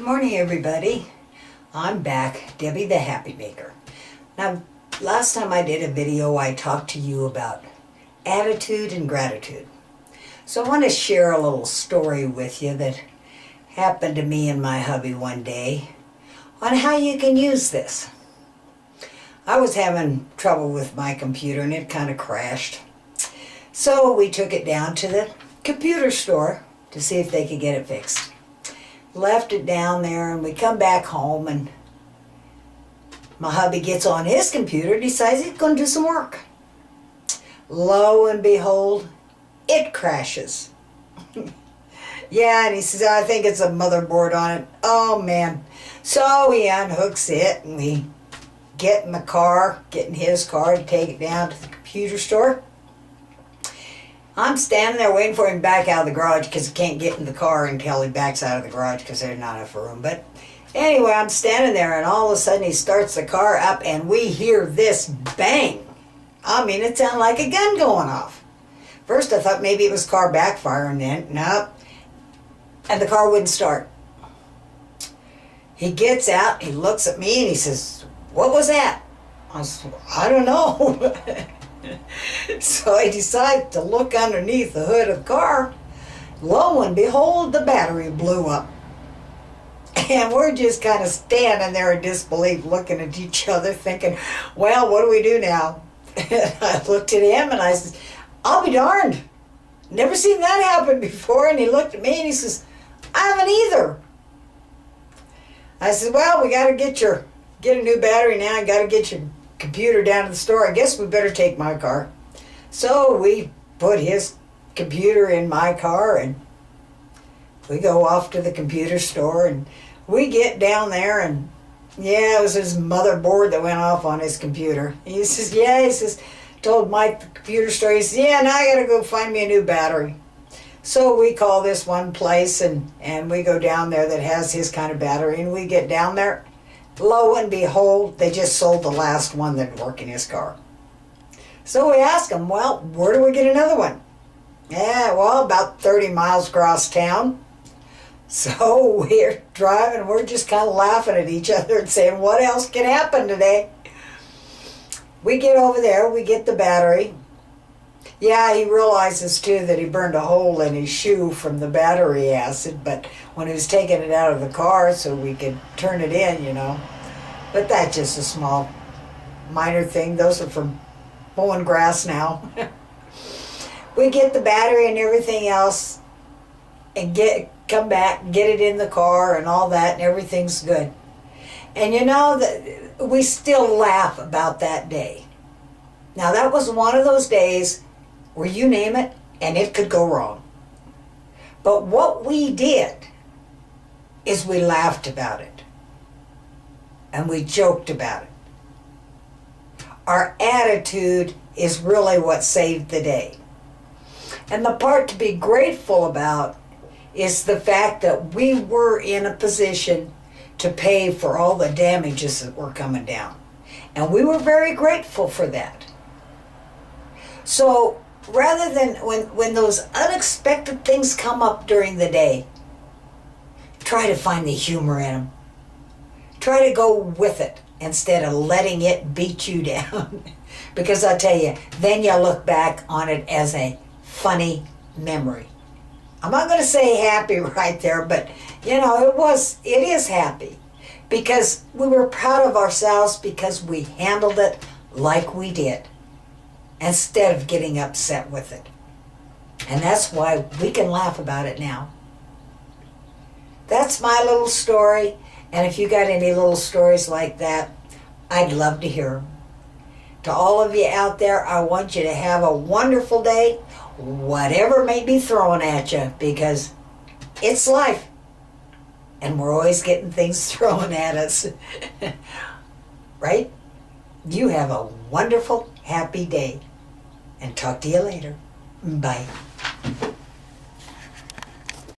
morning, everybody. I'm back, Debbie the Happy Maker. Now, last time I did a video, I talked to you about attitude and gratitude. So I want to share a little story with you that happened to me and my hubby one day on how you can use this. I was having trouble with my computer and it kind of crashed. So we took it down to the computer store to see if they could get it fixed. Left it down there and we come back home and my hubby gets on his computer, decides he's going to do some work. Lo and behold, it crashes. Yeah, and he says, I think it's a motherboard on it. Oh man. So he unhooks it and we get in the car, get in his car to take it down to the computer store. I'm standing there waiting for him back out of the garage because he can't get in the car until he backs out of the garage because there's not enough room. But anyway, I'm standing there and all of a sudden he starts the car up and we hear this bang. I mean, it sounded like a gun going off. First I thought maybe it was car backfiring, then nope. And the car wouldn't start. He gets out, he looks at me and he says, "What was that?" I said, "I don't know." So I decided to look underneath the hood of the car. Lo and behold, the battery blew up. And we're just kind of standing there in disbelief looking at each other thinking, well, what do we do now? I looked at him and I said, I'll be darned. Never seen that happen before. And he looked at me and he says, I haven't either. I said, well, we got to get a new battery now. I got to get your computer down to the store. I guess we better take my car. So we put his computer in my car and we go off to the computer store and we get down there and yeah, it was his motherboard that went off on his computer. He says, yeah, he says, told Mike the computer store, he says, yeah, now I got to go find me a new battery. So we call this one place and we go down there that has his kind of battery and we get down there. Lo and behold, they just sold the last one that would work in his car. So we asked him, well, where do we get another one? Yeah, well, about 30 miles across town. So we're driving, we're just kind of laughing at each other and saying, what else can happen today? We get over there, we get the battery. Yeah, he realizes too that he burned a hole in his shoe from the battery acid, but when he was taking it out of the car so we could turn it in, you know. But that's just a small, minor thing. Those are from mowing grass now. We get the battery and everything else and come back, get it in the car and all that, and everything's good. And you know, that we still laugh about that day. Now that was one of those days where you name it, and it could go wrong. But what we did is we laughed about it. And we joked about it. Our attitude is really what saved the day. And the part to be grateful about is the fact that we were in a position to pay for all the damages that were coming down. And we were very grateful for that. So, rather than when those unexpected things come up during the day, try to find the humor in them. Try to go with it instead of letting it beat you down. Because I tell you, then you look back on it as a funny memory. I'm not going to say happy right there, but you know, it is happy. Because we were proud of ourselves because we handled it like we did, instead of getting upset with it. And that's why we can laugh about it now. That's my little story. And if you got any little stories like that, I'd love to hear them. To all of you out there, I want you to have a wonderful day, whatever may be thrown at you, because it's life. And we're always getting things thrown at us. Right? You have a wonderful, happy day. And talk to you later. Bye.